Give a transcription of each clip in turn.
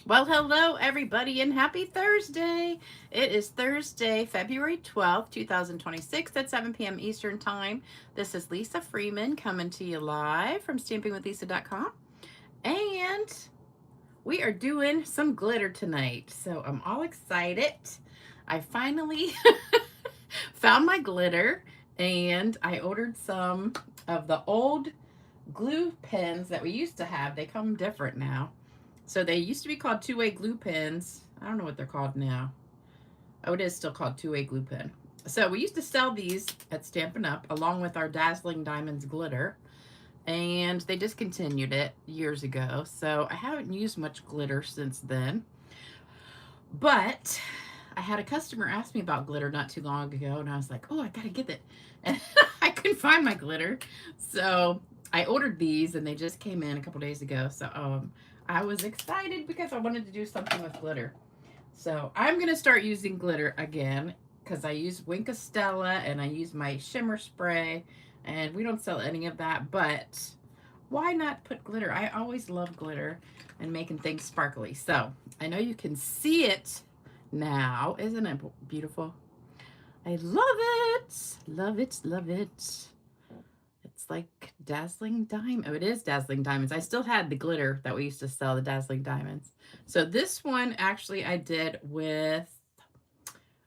Well, hello everybody and happy Thursday. It is Thursday, February 12th, 2026 at 7 p.m. Eastern Time. This is Lisa Freeman coming to you live from stampingwithlisa.com. And we are doing some glitter tonight. So I'm all excited. I finally found my glitter and I ordered some of the old glue pens that we used to have. They come different now. So they used to be called two-way glue pens. I don't know what they're called now. Oh, it is still called two-way glue pen. So we used to sell these at Stampin' Up! Along with our Dazzling Diamonds glitter. And they discontinued it years ago. So I haven't used much glitter since then. But I had a customer ask me about glitter not too long ago. And I was like, oh, I got to get it. And I couldn't find my glitter. So I ordered these and they just came in a couple days ago. So I was excited because I wanted to do something with glitter. So I'm going to start using glitter again because I use Wink of Stella and I use my shimmer spray, and we don't sell any of that, but why not put glitter? I always love glitter and making things sparkly. So I know you can see it now. Isn't it beautiful? I love it. Love it. Love it. It's like dazzling diamond. Oh, it is dazzling diamonds. I still had the glitter that we used to sell, the dazzling diamonds. So this one actually I did with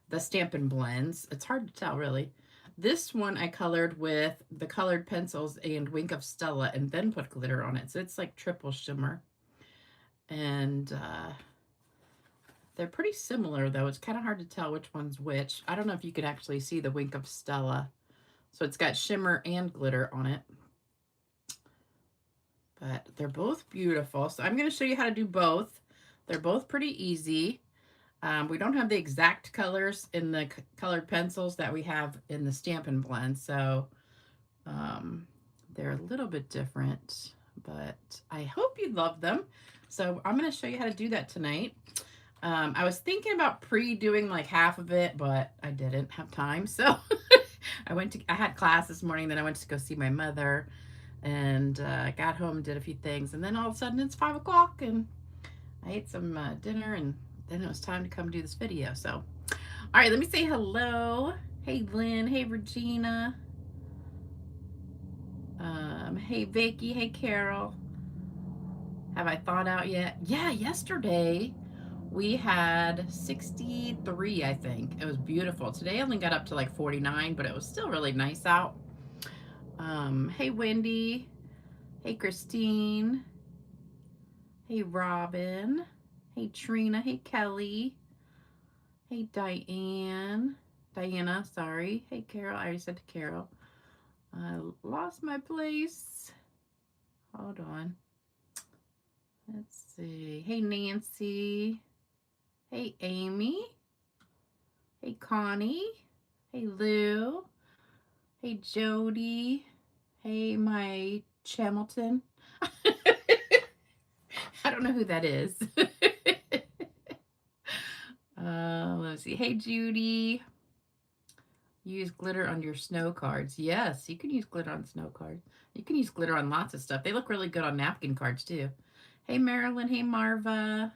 the Stampin' blends. It's hard to tell really. This one I colored with the colored pencils and Wink of Stella and then put glitter on it. So it's like triple shimmer. And they're pretty similar though. It's kind of hard to tell which one's which. I don't know if you could actually see the Wink of Stella. So it's got shimmer and glitter on it. But they're both beautiful. So I'm going to show you how to do both. They're both pretty easy. We don't have the exact colors in the colored pencils that we have in the Stampin' blend. So they're a little bit different. But I hope you love them. So I'm going to show you how to do that tonight. I was thinking about pre-doing like half of it, but I didn't have time. So I had class this morning, then I went to go see my mother, and got home, did a few things, and then all of a sudden it's 5 o'clock, and I ate some dinner, and then it was time to come do this video. So, all right, let me say hello. Hey, Lynn. Hey, Regina. Hey, Vicky. Hey, Carol. Have I thawed out yet? Yeah, yesterday we had 63, I think. It was beautiful. Today I only got up to like 49, but it was still really nice out. Hey, Wendy. Hey, Christine. Hey, Robin. Hey, Trina. Hey, Kelly. Hey, Diane. Diana, sorry. Hey, Carol. I already said to Carol. I lost my place. Hold on. Let's see. Hey, Nancy. Hey, Amy. Hey, Connie. Hey, Lou. Hey, Jody. Hey, my Chamilton. I don't know who that is. Let's see. Hey, Judy. Use glitter on your snow cards. Yes, you can use glitter on snow cards. You can use glitter on lots of stuff. They look really good on napkin cards, too. Hey, Marilyn. Hey, Marva.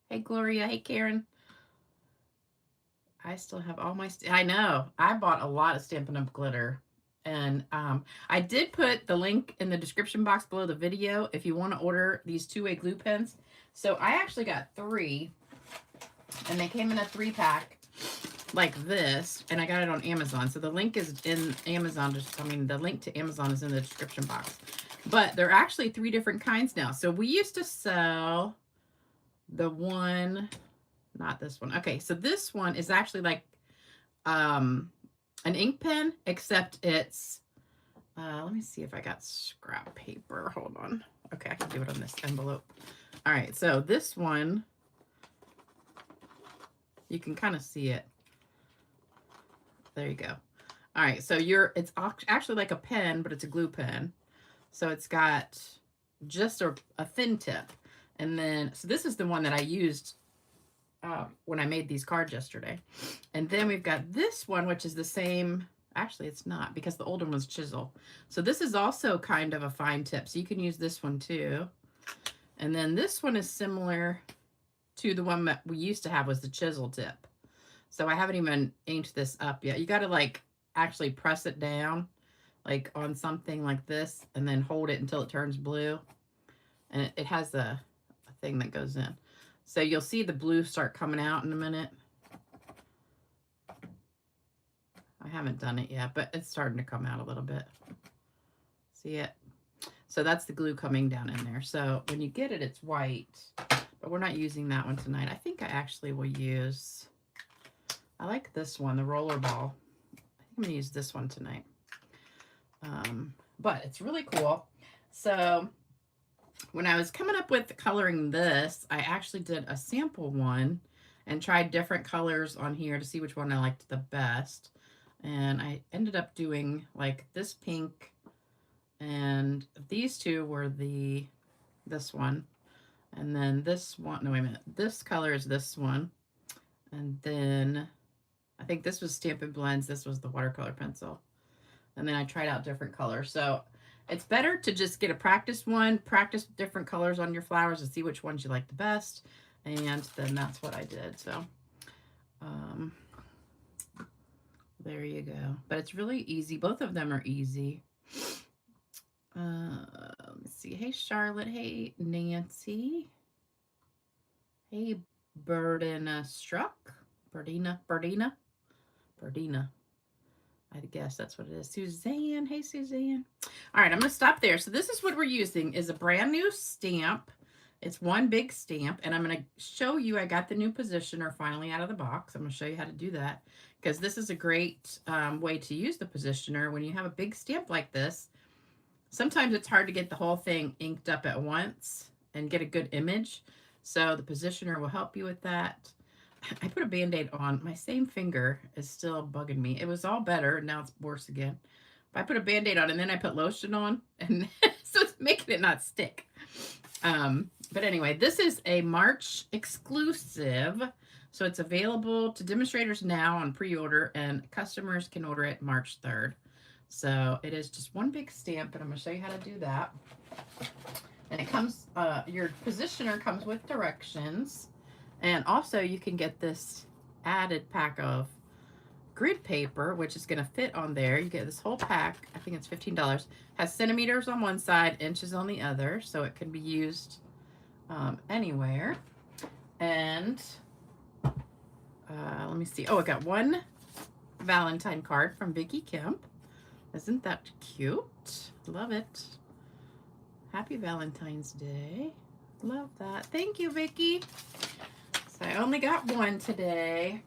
Hey, Gloria. Hey, Karen. I still have all my... I know. I bought a lot of Stampin' Up! Glitter. And I did put the link in the description box below the video if you want to order these two-way glue pens. So I actually got 3. And they came in a 3-pack like this. And I got it on Amazon. So the link is in Amazon. The link to Amazon is in the description box. But they're actually 3 different kinds now. So we used to sell the one... Not this one. Okay, so this one is actually like an ink pen, except it's, let me see if I got scrap paper. Hold on. Okay, I can do it on this envelope. All right, so this one, you can kind of see it. There you go. All right, so it's actually like a pen, but it's a glue pen. So it's got just a thin tip. And then, so this is the one that I used when I made these cards yesterday. And then we've got this one, which is the same. Actually, it's not, because the older one was chisel. So this is also kind of a fine tip. So you can use this one too. And then this one is similar to the one that we used to have was the chisel tip. So I haven't even inked this up yet. You got to like actually press it down like on something like this and then hold it until it turns blue. And it has a thing that goes in. So you'll see the blue start coming out in a minute. I haven't done it yet, but it's starting to come out a little bit. See it? So that's the glue coming down in there. So when you get it, it's white, but we're not using that one tonight. I think I actually will use, I like this one, the roller ball. I think I'm gonna use this one tonight. But it's really cool. So when I was coming up with coloring this, I actually did a sample one and tried different colors on here to see which one I liked the best. And I ended up doing like this pink, and these two were this one, and then this one, no, wait a minute, this color is this one, and then I think this was Stampin' Blends, this was the watercolor pencil, and then I tried out different colors. So it's better to just get a practice one, practice different colors on your flowers and see which ones you like the best, and then that's what I did. So there you go. But it's really easy. Both of them are easy. Let me see. Hey, Charlotte. Hey, Nancy. Hey, Birdina Struck. Birdina. I guess that's what it is. Suzanne. Hey, Suzanne. All right, I'm going to stop there. So this is what we're using is a brand new stamp. It's one big stamp, and I'm going to show you, I got the new positioner finally out of the box. I'm going to show you how to do that because this is a great way to use the positioner when you have a big stamp like this. Sometimes it's hard to get the whole thing inked up at once and get a good image. So the positioner will help you with that. I put a Band-Aid on. My same finger is still bugging me. It was all better, and now it's worse again. But I put a Band-Aid on, and then I put lotion on, and so it's making it not stick. But anyway, this is a March exclusive. So it's available to demonstrators now on pre-order, and customers can order it March 3rd. So it is just one big stamp, and I'm going to show you how to do that. And it comes, your positioner comes with directions. And also you can get this added pack of grid paper, which is going to fit on there. You get this whole pack. I think it's $15. Has centimeters on one side, inches on the other, so it can be used anywhere. And let me see. Oh, I got one Valentine card from Vicki Kemp. Isn't that cute? Love it. Happy Valentine's Day. Love that. Thank you, Vicki. So I only got one today.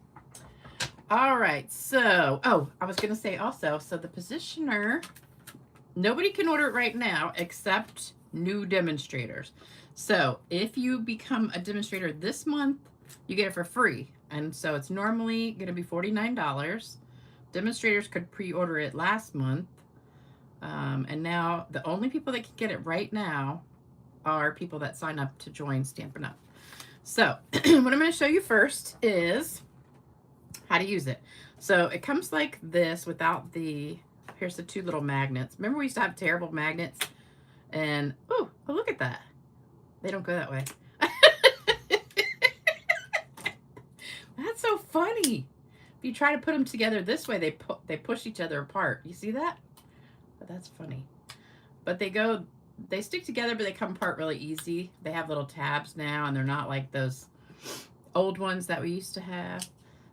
All right, so, oh, I was going to say also, so the positioner, nobody can order it right now except new demonstrators. So if you become a demonstrator this month, you get it for free. And so it's normally going to be $49. Demonstrators could pre-order it last month. And now the only people that can get it right now are people that sign up to join Stampin' Up. So what I'm going to show you first is how to use it. So it comes like this without the, here's the two little magnets. Remember we used to have terrible magnets? And, oh, look at that. They don't go that way. That's so funny. If you try to put them together this way, they push each other apart. You see that? But that's funny. But they stick together, but they come apart really easy. They have little tabs now, and they're not like those old ones that we used to have.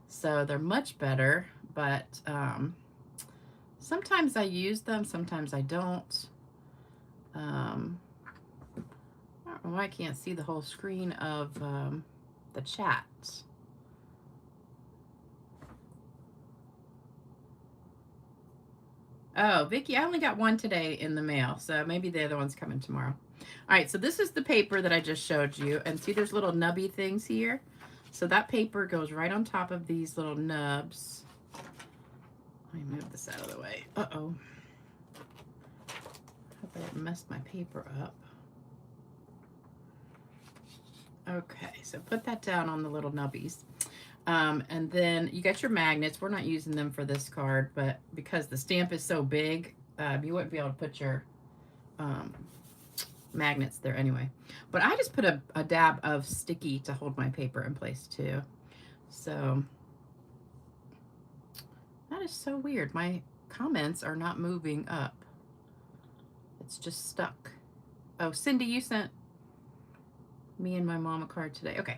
So they're much better, but sometimes I use them, sometimes I don't. I don't know why I can't see the whole screen of the chat. Oh, Vicki, I only got one today in the mail, so maybe the other one's coming tomorrow. All right, so this is the paper that I just showed you, and see there's little nubby things here. So that paper goes right on top of these little nubs. Let me move this out of the way. Uh-oh. Hope I didn't mess my paper up. Okay, so put that down on the little nubbies. And then you got your magnets. We're not using them for this card, but because the stamp is so big, you wouldn't be able to put your magnets there anyway. But I just put a dab of sticky to hold my paper in place too. So that is so weird. My comments are not moving up. It's just stuck. Oh, Cindy, you sent me and my mom a card today. Okay.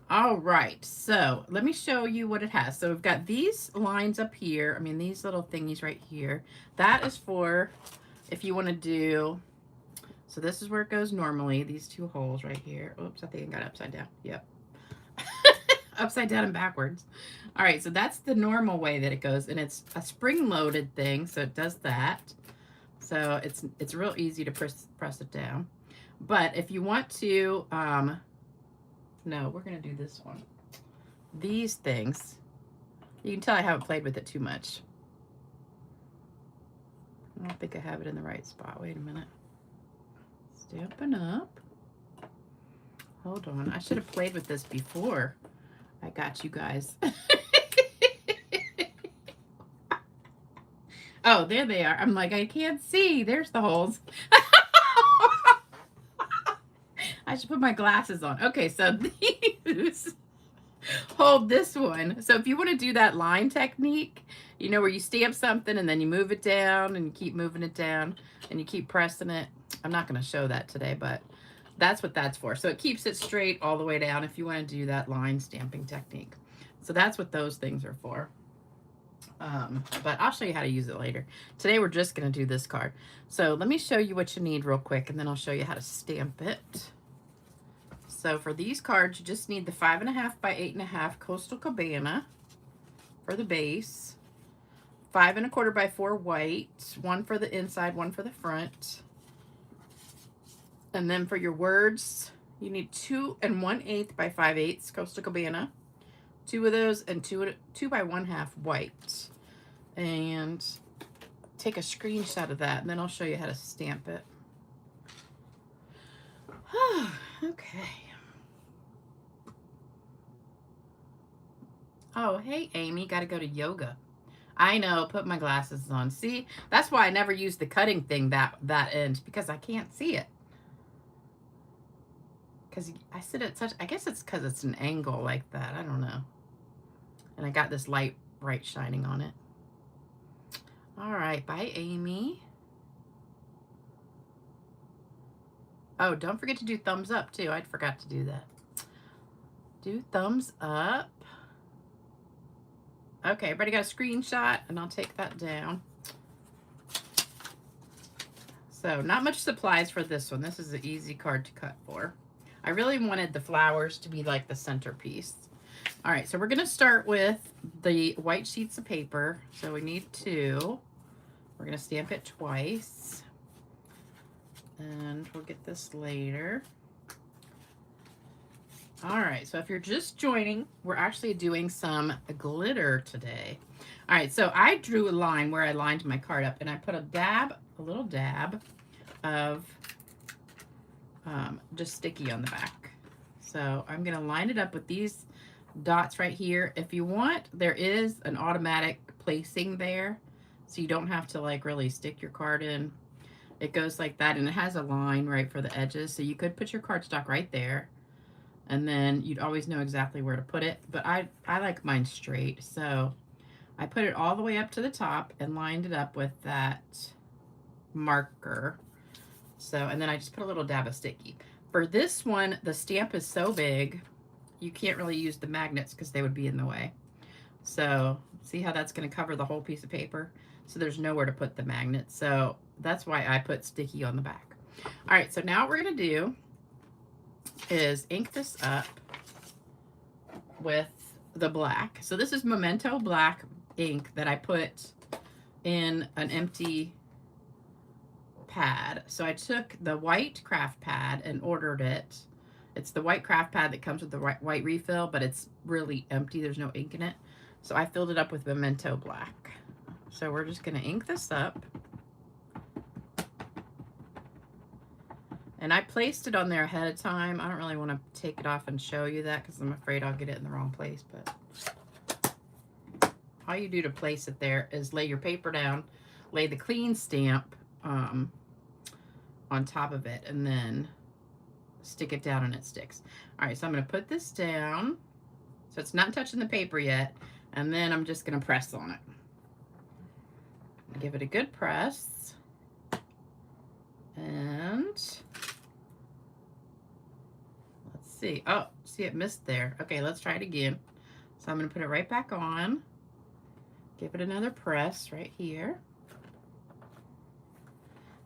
All right. So let me show you what it has. So we've got these lines up here. I mean, these little thingies right here. That is for if you want to do, so this is where it goes normally. These two holes right here. Oops, I think I got it upside down. Yep. Upside down and backwards. All right. So that's the normal way that it goes. And it's a spring-loaded thing. So it does that. So it's real easy to press it down. But if you want to, no, we're going to do this one. These things, you can tell I haven't played with it too much. I don't think I have it in the right spot. Wait a minute. Stampin' Up. Hold on. I should have played with this before I got you guys. Oh, there they are. I'm like, I can't see. There's the holes. I should put my glasses on. Okay, so these hold this one. So if you want to do that line technique, you know, where you stamp something and then you move it down and you keep moving it down and you keep pressing it. I'm not going to show that today, but that's what that's for. So it keeps it straight all the way down if you want to do that line stamping technique. So that's what those things are for. But I'll show you how to use it later. Today we're just going to do this card. So let me show you what you need real quick, and then I'll show you how to stamp it. So for these cards, you just need the 5.5 by 8.5 Coastal Cabana for the base, 5.25 by 4 white, one for the inside, one for the front. And then for your words, you need 2 1/8 by 5/8 Coastal Cabana, 2 of those, and 2 by 1/2 white. And take a screenshot of that, and then I'll show you how to stamp it. Okay. Oh, hey, Amy, got to go to yoga. I know, put my glasses on. See, that's why I never use the cutting thing that end, because I can't see it. Because I sit at such, I guess it's because it's an angle like that. I don't know. And I got this light bright shining on it. All right, bye, Amy. Oh, don't forget to do thumbs up, too. I forgot to do that. Do thumbs up. Okay, everybody got a screenshot, and I'll take that down. So, not much supplies for this one. This is an easy card to cut for. I really wanted the flowers to be like the centerpiece. All right, so we're going to start with the white sheets of paper. So we need 2. We're going to stamp it twice. And we'll get this later. All right, so if you're just joining, we're actually doing some glitter today. All right, so I drew a line where I lined my card up, and I put a little dab of just sticky on the back. So I'm going to line it up with these dots right here. If you want, there is an automatic placing there, so you don't have to like really stick your card in. It goes like that, and it has a line right for the edges, so you could put your cardstock right there, and then you'd always know exactly where to put it. But I like mine straight, so I put it all the way up to the top and lined it up with that marker. So, and then I just put a little dab of sticky. For this one, the stamp is so big, you can't really use the magnets because they would be in the way. So, see how that's going to cover the whole piece of paper? So there's nowhere to put the magnet. So that's why I put sticky on the back. All right, so now what we're going to do is ink this up with the black. So this is Memento black ink that I put in an empty pad. So I took the white craft pad and ordered it. It's the white craft pad that comes with the white refill, but it's really empty. There's no ink in it. So I filled it up with Memento black. So we're just going to ink this up. And I placed it on there ahead of time. I don't really want to take it off and show you that because I'm afraid I'll get it in the wrong place. But all you do to place it there is lay your paper down, lay the clean stamp on on top of it and then stick it down and it sticks. All right, so I'm going to put this down. So it's not touching the paper yet. And then I'm just going to press on it. Give it a good press. And let's see. Oh, see, it missed there. Okay, let's try it again. So I'm going to put it right back on. Give it another press right here.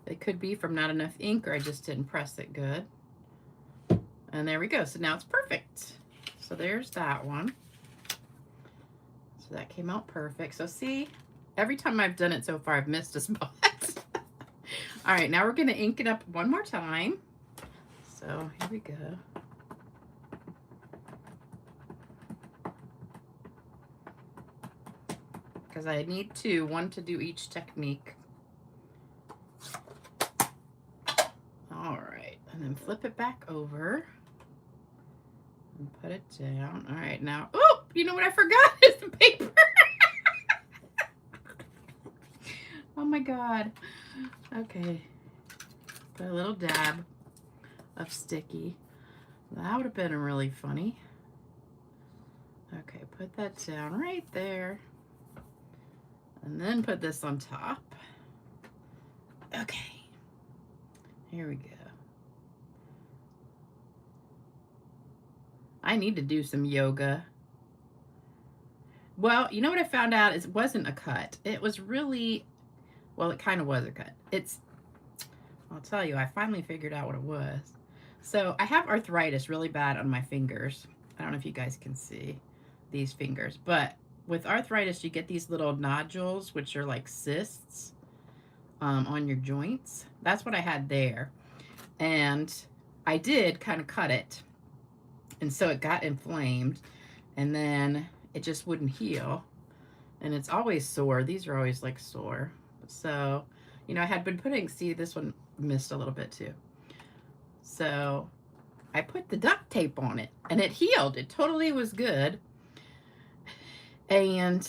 It could be from not enough ink or I just didn't press it good. And there we go. So now it's perfect. So there's that one. So that came out perfect. So see, every time I've done it so far, I've missed a spot. All right, now we're going to ink it up one more time. So here we go. Because I need one to do each technique. All right, and then flip it back over and put it down. All right, now, oh, you know what I forgot is the paper. Oh my God. Okay, put a little dab of sticky. That would have been really funny. Okay, put that down right there. And then put this on top. Okay, here we go. I need to do some yoga. Well, you know what I found out is it wasn't a cut. It was really, well, it kind of was a cut. I'll tell you, I finally figured out what it was. So I have arthritis really bad on my fingers. I don't know if you guys can see these fingers, but with arthritis, you get these little nodules, which are like cysts on your joints. That's what I had there. And I did kind of cut it. And so it got inflamed. And then it just wouldn't heal. And it's always sore. These are always like sore. So, you know, I had been putting, see, this one missed a little bit too. So I put the duct tape on it and it healed. It totally was good. And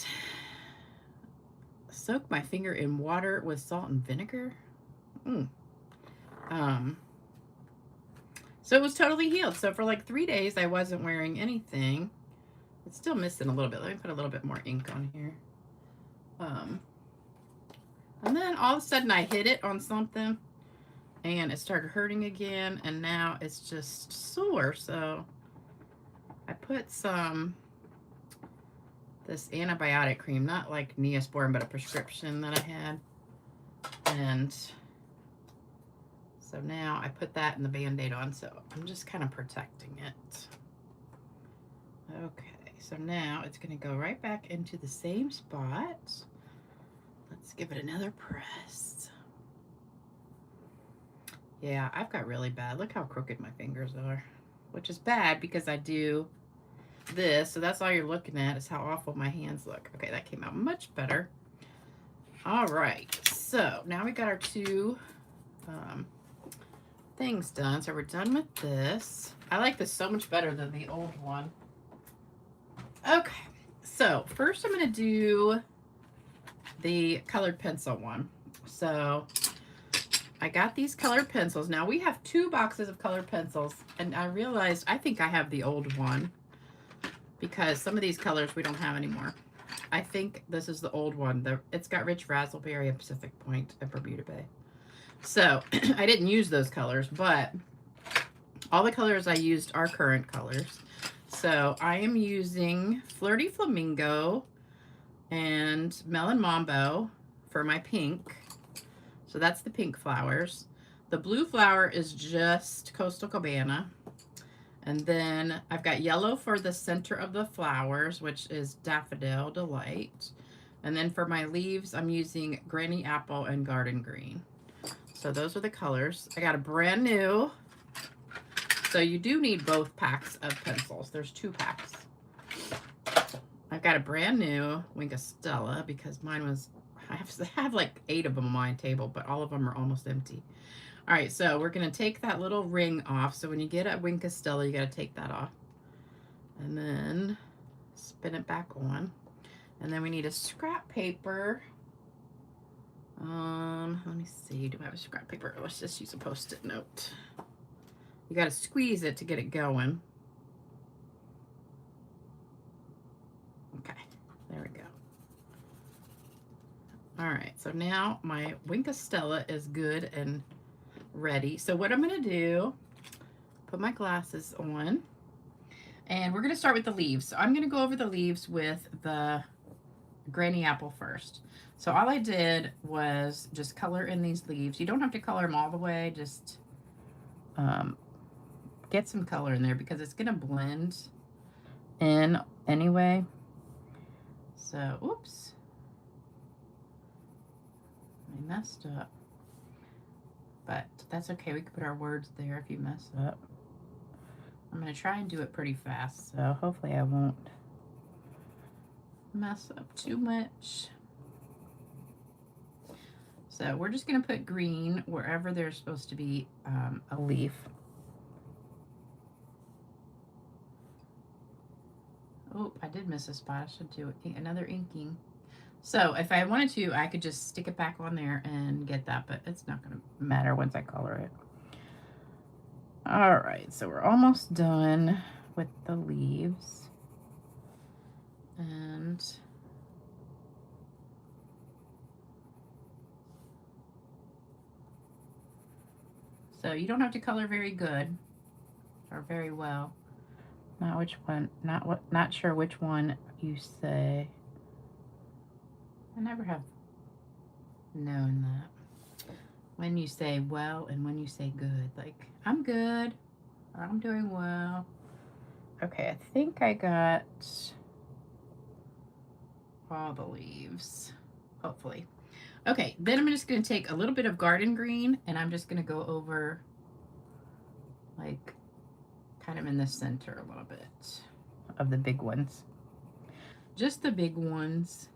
soak my finger in water with salt and vinegar. So it was totally healed. So for like 3 days, I wasn't wearing anything. It's still missing a little bit. Let me put a little bit more ink on here. And then all of a sudden I hit it on something and it started hurting again. And now it's just sore. So I put this antibiotic cream, not like Neosporin, but a prescription that I had. And so now I put that in the Band-Aid on, so I'm just kind of protecting it. Okay, so now it's gonna go right back into the same spot. Let's give it another press. Yeah, I've got really bad, look how crooked my fingers are, which is bad because I do this, so that's all you're looking at is how awful my hands look. Okay, that came out much better. All right, so now we got our two things done. So we're done with this. I like this so much better than the old one. Okay, so first I'm going to do the colored pencil one. So I got these colored pencils. Now we have 2 boxes of colored pencils, and I realized I think I have the old one because some of these colors we don't have anymore. I think this is the old one. It's got Rich Razzleberry and Pacific Point and Bermuda Bay. So I didn't use those colors, but all the colors I used are current colors. So I am using Flirty Flamingo and Melon Mambo for my pink. So that's the pink flowers. The blue flower is just Coastal Cabana. And then I've got yellow for the center of the flowers, which is Daffodil Delight. And then for my leaves, I'm using Granny Apple and Garden Green. So those are the colors. I got a brand new. So you do need both packs of pencils. There's 2 packs. I've got a brand new Stella because mine was, I have like 8 of them on my table, but all of them are almost empty. All right, so we're gonna take that little ring off. So when you get a Stella, you gotta take that off. And then spin it back on. And then we need a scrap paper. Let me see. see, do I have a scrap paper? Let's just use a Post-it note. You got to squeeze it to get it going. Okay, there we go. All right, so now my Wink of Stella is good and ready. So what I'm going to do, put my glasses on, and we're going to start with the leaves. So I'm going to go over the leaves with the Granny Apple first. So all I did was just color in these leaves. You don't have to color them all the way, just get some color in there because it's going to blend in anyway. So, oops. I messed up. But that's okay. We can put our words there if you mess up. I'm going to try and do it pretty fast, so hopefully I won't mess up too much. So we're just going to put green wherever there's supposed to be a leaf. Oh, I did miss a spot. I should do another inking. So if I wanted to, I could just stick it back on there and get that, but it's not going to matter once I color it. All right, so we're almost done with the leaves. And so you don't have to color very good or very well. Not sure which one you say. I never have known that. When you say well and when you say good. Like, I'm good, or I'm doing well. Okay, I think I got all the leaves, hopefully. Okay, then I'm just going to take a little bit of garden green, and I'm just going to go over, like, kind of in the center a little bit of the big ones. Just the big ones.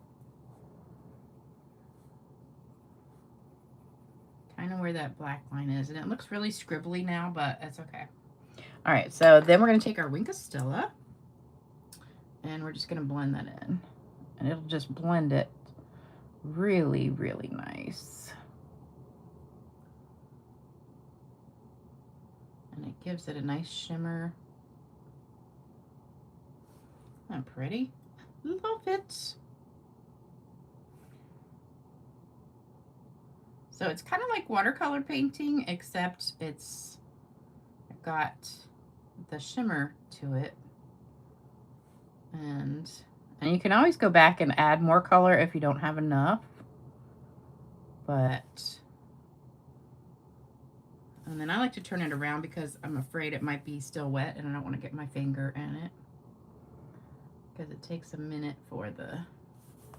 Kind of where that black line is, and it looks really scribbly now, but that's okay. All right, so then we're going to take our Wink of Stella, and we're just going to blend that in, and it'll just blend it really, really nice. And it gives it a nice shimmer. Isn't that pretty? Love it. So it's kind of like watercolor painting, except it's got the shimmer to it. And you can always go back and add more color if you don't have enough. But, and then I like to turn it around because I'm afraid it might be still wet and I don't want to get my finger in it. Because it takes a minute for the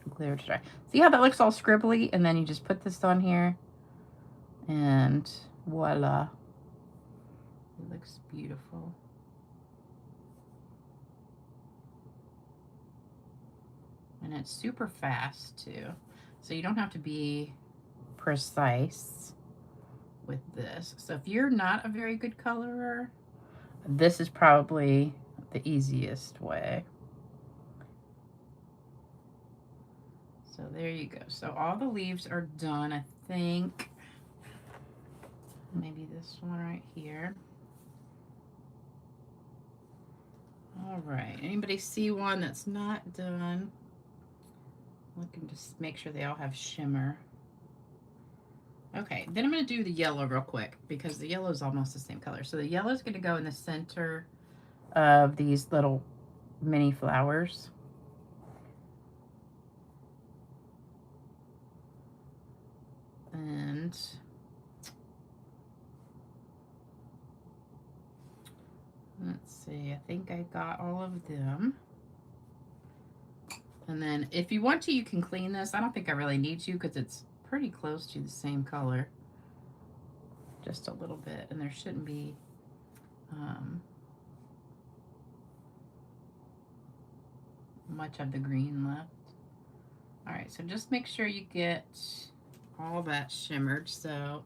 glitter to dry. See how that looks all scribbly? And then you just put this on here. And voila, it looks beautiful. And it's super fast too, so you don't have to be precise with this. So if you're not a very good colorer, this is probably the easiest way. So there you go. So all the leaves are done, I think. Maybe this one right here. All right, anybody see one that's not done? Look and just make sure they all have shimmer. Okay, then I'm going to do the yellow real quick because the yellow is almost the same color. So the yellow is going to go in the center of these little mini flowers. And let's see, I think I got all of them. And then if you want to, you can clean this. I don't think I really need to because it's pretty close to the same color. Just a little bit, and there shouldn't be much of the green left. All right, so just make sure you get all that shimmered. So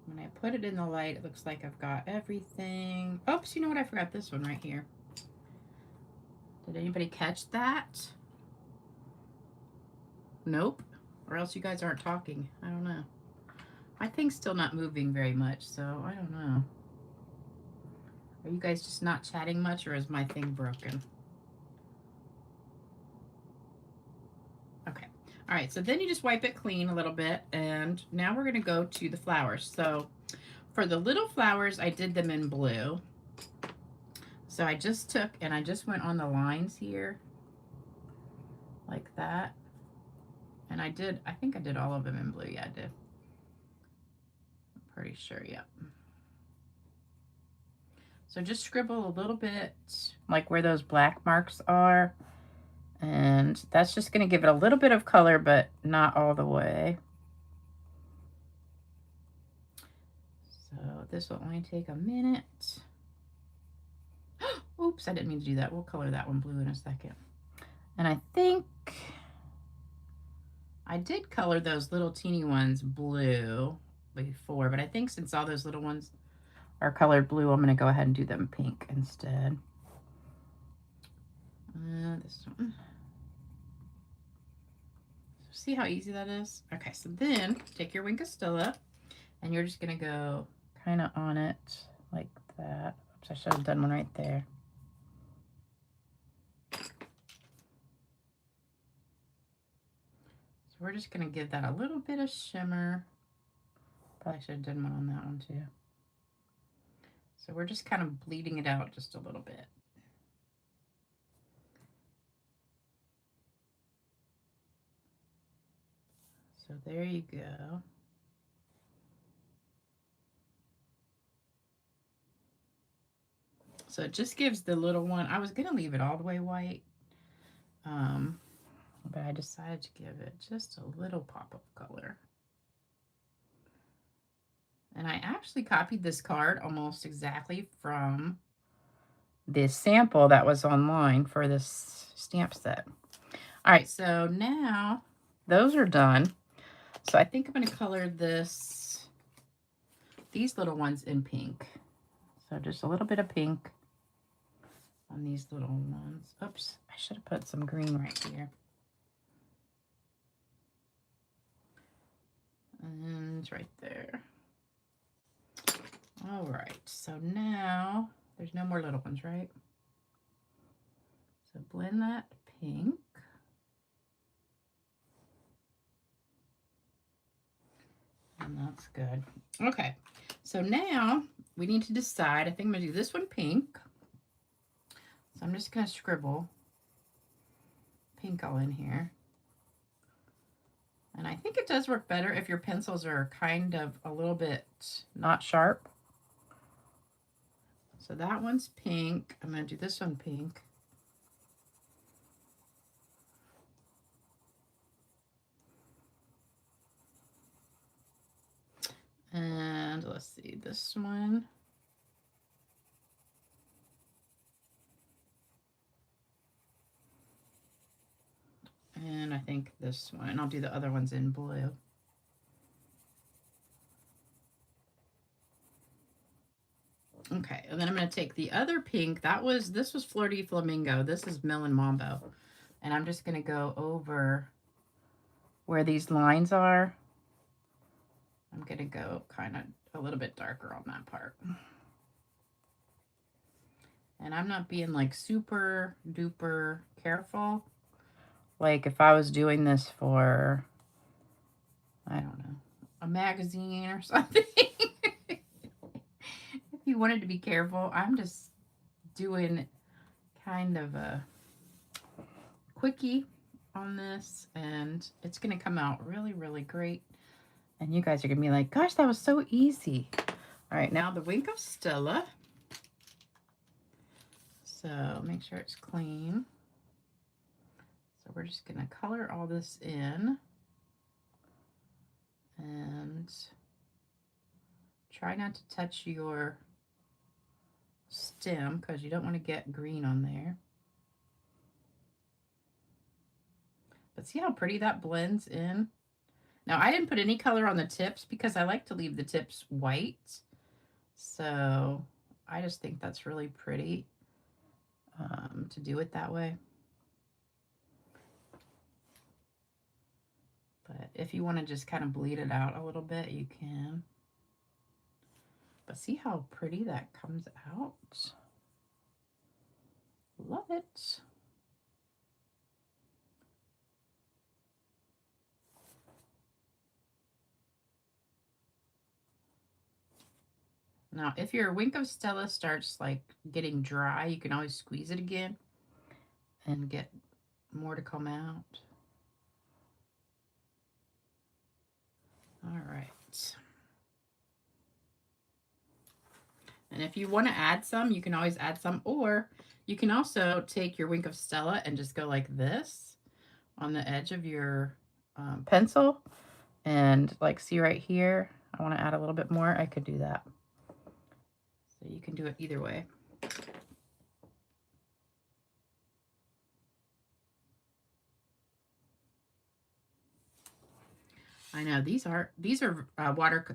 when I put it in the light, it looks like I've got everything. Oops, you know what? I forgot this one right here. Did anybody catch that? Nope. Or else you guys aren't talking. I don't know. thing's still not moving very much, so I don't know. Are you guys just not chatting much, or is my thing broken? Okay. All right, so then you just wipe it clean a little bit, and now we're gonna go to the flowers. So for the little flowers, I did them in blue. So I just took and I just went on the lines here like that. And I think I did all of them in blue. Yeah, I did. I'm pretty sure, yep. So just scribble a little bit like where those black marks are. And that's just going to give it a little bit of color, but not all the way. So this will only take a minute. Oops, I didn't mean to do that. We'll color that one blue in a second. And I think I did color those little teeny ones blue before, but I think since all those little ones are colored blue, I'm going to go ahead and do them pink instead. This one. See how easy that is? Okay, so then take your Wink of Stella and you're just going to go kind of on it like that. Oops, I should have done one right there. So we're just going to give that a little bit of shimmer. Probably should have done one on that one too. So we're just kind of bleeding it out just a little bit. So there you go. So it just gives the little one, I was going to leave it all the way white, but I decided to give it just a little pop of color. And I actually copied this card almost exactly from the sample that was online for this stamp set. All right, so now those are done. So I think I'm going to color these little ones in pink. So just a little bit of pink on these little ones. Oops, I should have put some green right here. And right there. All right, so now there's no more little ones, right? So blend that pink. And that's good. Okay, so now we need to decide. I think I'm going to do this one pink. So I'm just going to scribble pink all in here. And I think it does work better if your pencils are kind of a little bit not sharp. So that one's pink. I'm going to do this one pink. And let's see, this one. And I think this one, and I'll do the other ones in blue. Okay, and then I'm going to take the other pink. This was Fleur de Flamingo. This is Melon Mambo. And I'm just going to go over where these lines are. I'm going to go kind of a little bit darker on that part. And I'm not being like super duper careful. Like if I was doing this for, I don't know, a magazine or something. If you wanted to be careful, I'm just doing kind of a quickie on this, and it's going to come out really, really great. And you guys are going to be like, gosh, that was so easy. All right, now the Wink of Stella. So make sure it's clean. So we're just going to color all this in. And try not to touch your stem because you don't want to get green on there. But see how pretty that blends in? Now, I didn't put any color on the tips because I like to leave the tips white. So I just think that's really pretty to do it that way. But if you want to just kind of bleed it out a little bit, you can. But see how pretty that comes out? Love it. Now, if your Wink of Stella starts like getting dry, you can always squeeze it again and get more to come out. All right. And if you want to add some, you can always add some, or you can also take your Wink of Stella and just go like this on the edge of your pencil. And like, see right here, I want to add a little bit more. I could do that. So you can do it either way. I know these are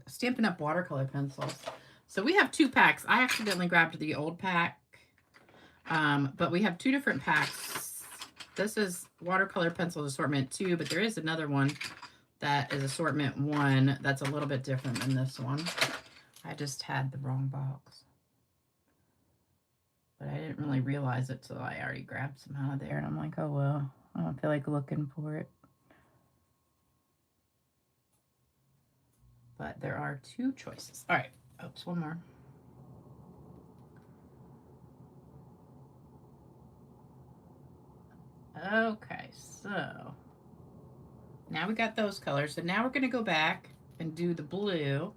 Stampin' Up! Watercolor pencils. So we have 2 packs. I accidentally grabbed the old pack, but we have 2 different packs. This is watercolor pencil assortment 2, but there is another one that is assortment 1 that's a little bit different than this one. I just had the wrong box, but I didn't really realize it till I already grabbed some out of there, and I'm like, oh well, I don't feel like looking for it. But there are 2 choices. All right. Oops, one more. Okay, so now we got those colors. So now we're going to go back and do the blue.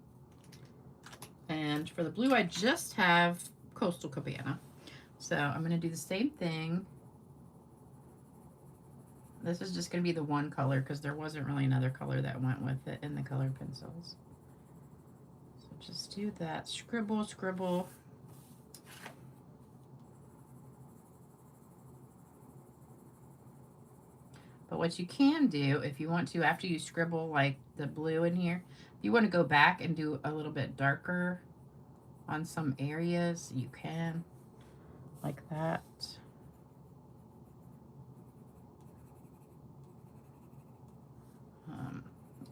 And for the blue, I just have Coastal Cabana. So I'm going to do the same thing. This is just going to be the one color because there wasn't really another color that went with it in the colored pencils. So just do that. Scribble, scribble. But what you can do, if you want to, after you scribble like the blue in here, if you want to go back and do a little bit darker on some areas, you can, like that.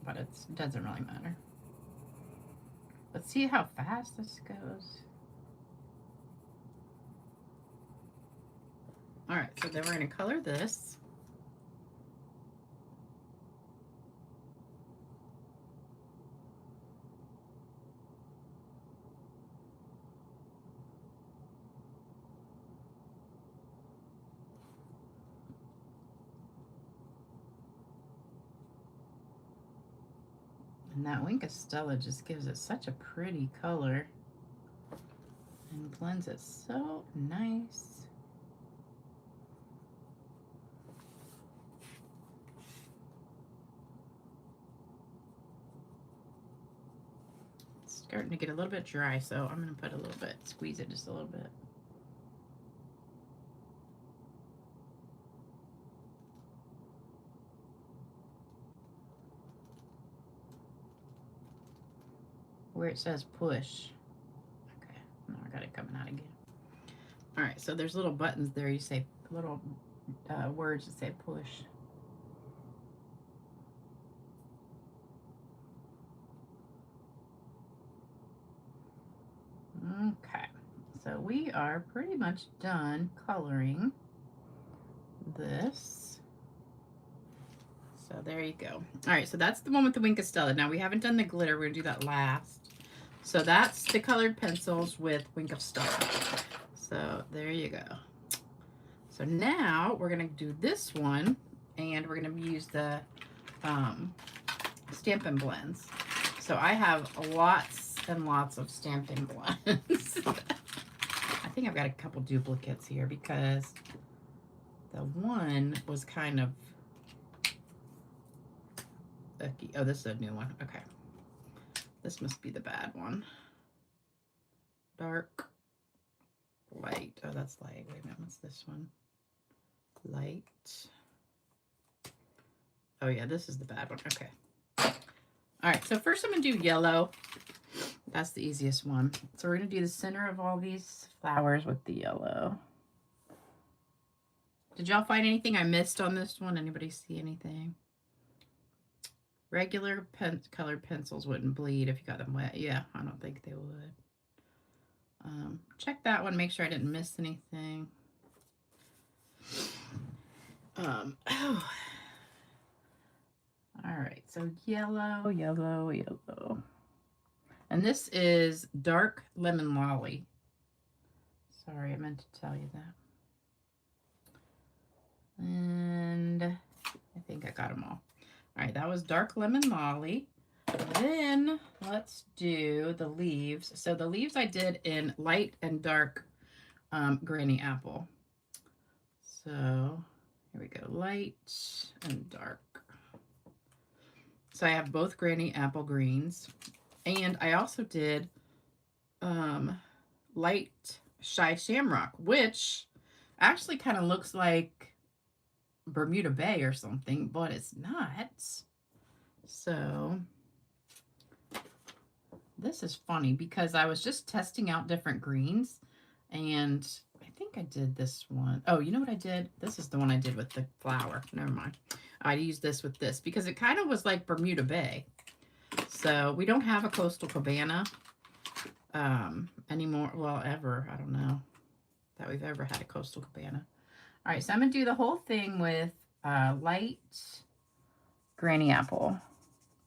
But it doesn't really matter. But see how fast this goes? All right, so then we're going to color this. And that Wink of Stella just gives it such a pretty color and blends it so nice. It's starting to get a little bit dry, so I'm going to put a little bit, squeeze it just a little bit. Where it says push. Okay, now I got it coming out again. All right, so there's little buttons there. You say little words that say push. Okay, so we are pretty much done coloring this. So there you go. All right, so that's the one with the Wink of Stella. Now we haven't done the glitter. We're gonna do that last. So that's the colored pencils with Wink of Stella. So there you go. So now we're gonna do this one, and we're gonna use the Stampin' blends. So I have lots and lots of Stampin' blends. I think I've got a couple duplicates here because the one was kind of icky. Oh, this is a new one. Okay. This must be the bad one. Dark, light. Oh, that's light. Wait a minute. What's this one? Light. Oh, yeah, this is the bad one. Okay. All right, so first I'm going to do yellow. That's the easiest one. So we're going to do the center of all these flowers with the yellow. Did y'all find anything I missed on this one? Anybody see anything? Regular colored pencils wouldn't bleed if you got them wet. Yeah, I don't think they would. Check that one, make sure I didn't miss anything. Oh. All right, so yellow, yellow, yellow. And this is dark lemon lolly. Sorry, I meant to tell you that. And I think I got them all. All right, that was dark lemon lolly. Then let's do the leaves. So the leaves I did in light and dark granny apple. So here we go, light and dark. So I have both granny apple greens. And I also did light shy shamrock, which actually kind of looks like Bermuda Bay or something, but it's not. So this is funny because I was just testing out different greens, and I think I did this one. Oh, you know what I did? This is the one I did with the flower. Never mind. I used this with this because it kind of was like Bermuda Bay. So we don't have a Coastal Cabana anymore. Well, ever. I don't know that we've ever had a Coastal Cabana. All right, so I'm going to do the whole thing with light granny apple.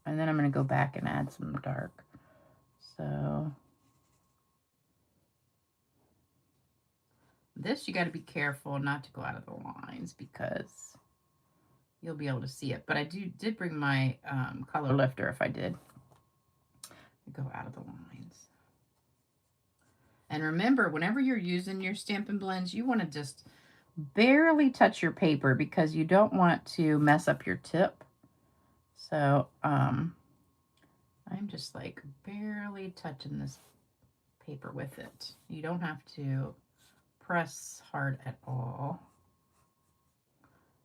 And then I'm going to go back and add some dark. So this, you got to be careful not to go out of the lines because you'll be able to see it. But I did bring my color lifter if I did go out of the lines. And remember, whenever you're using your Stampin' Blends, you want to just barely touch your paper because you don't want to mess up your tip. So I'm just like barely touching this paper with it. You don't have to press hard at all.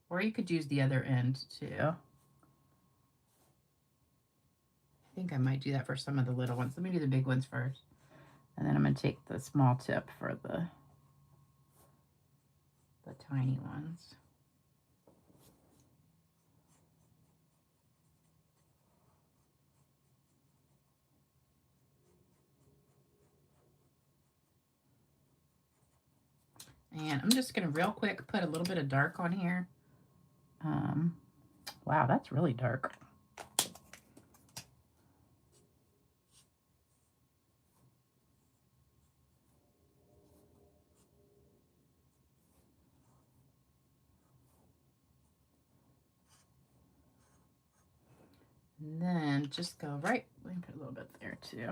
Or you could use the other end too. I think I might do that for some of the little ones. Let me do the big ones first. And then I'm going to take the small tip for the tiny ones. And I'm just going to real quick put a little bit of dark on here. Wow, that's really dark. And then just go right, let me put a little bit there too.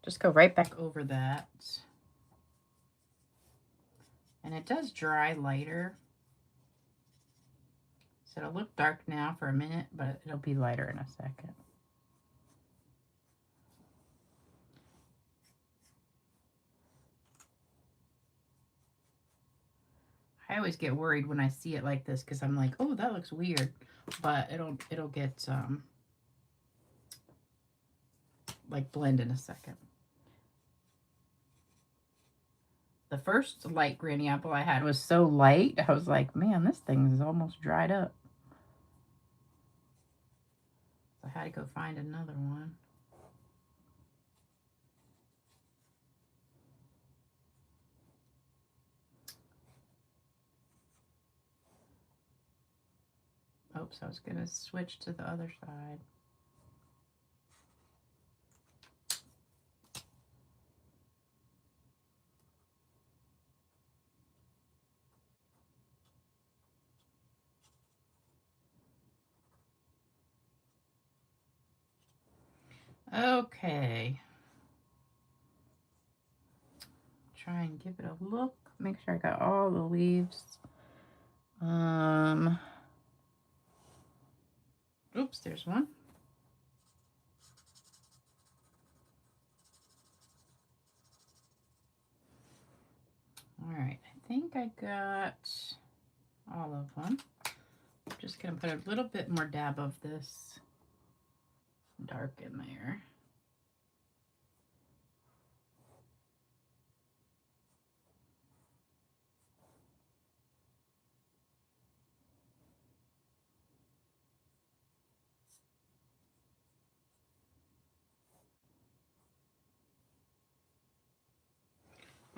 Just go right back over that. And it does dry lighter. So it'll look dark now for a minute, but it'll be lighter in a second. I always get worried when I see it like this because I'm like, oh, that looks weird. But it'll get like blend in a second. The first light granny apple I had was so light, I was like, man, this thing is almost dried up. So I had to go find another one. Oops, I was going to switch to the other side. Okay. Try and give it a look. Make sure I got all the leaves. Oops, there's one. All right, I think I got all of them. I'm just gonna put a little bit more dab of this dark in there.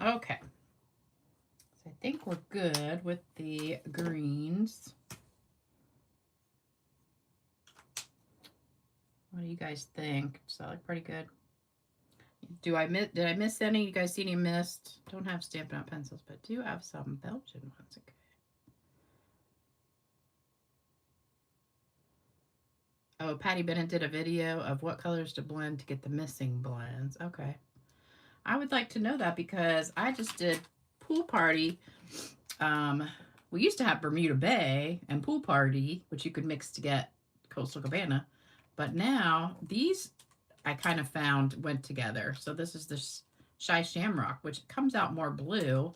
Okay. So I think we're good with the greens. What do you guys think? Does that look pretty good? Did I miss any? You guys see any missed? Don't have Stampin' Up! Pencils, but do have some Belgian ones. Okay. Oh, Patty Bennett did a video of what colors to blend to get the missing blends. Okay. I would like to know that because I just did Pool Party. We used to have Bermuda Bay and Pool Party, which you could mix to get Coastal Cabana. But now these I kind of found went together. So this is this Shy Shamrock, which comes out more blue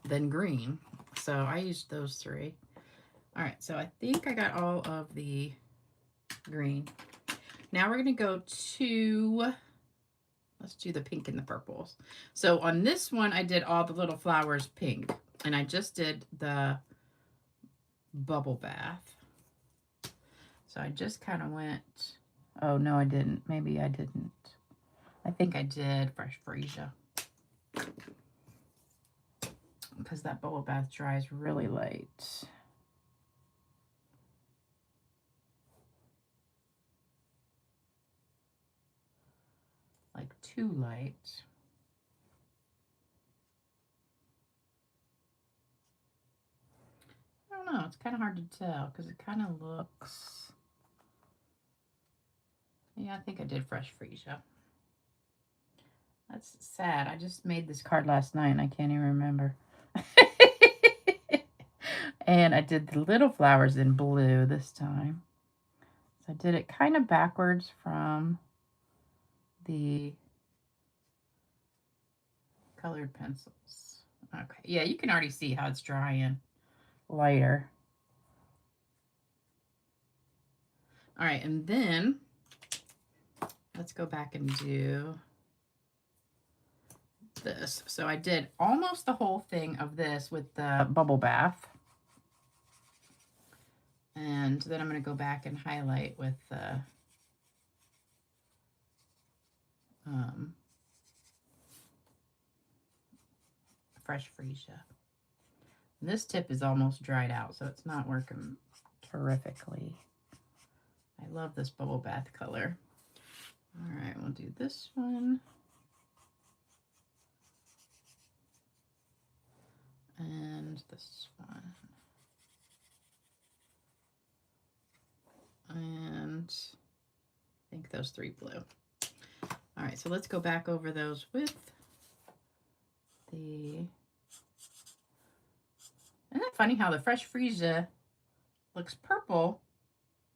than green. So I used those three. All right, so I think I got all of the green. Now we're going to go to, let's do the pink and the purples. So on this one, I did all the little flowers pink, and I just did the bubble bath. So I just kind of went, oh no, I didn't. Maybe I didn't. I think I did Fresh Freesia, because that bubble bath dries really light. Like too light. I don't know. It's kind of hard to tell because it kind of looks. Yeah, I think I did Fresh Freesia. That's sad. I just made this card last night and I can't even remember. And I did the little flowers in blue this time. So I did it kind of backwards from the colored pencils. Okay, yeah, you can already see how it's drying lighter. All right, and then let's go back and do this. So I did almost the whole thing of this with the bubble bath. And then I'm going to go back and highlight with the Fresh Freesia. This tip is almost dried out, so it's not working terrifically. I love this bubble bath color. All right, we'll do this one. And this one. And I think those three blue. All right, so let's go back over those with the... Isn't it funny how the Fresh Freesia looks purple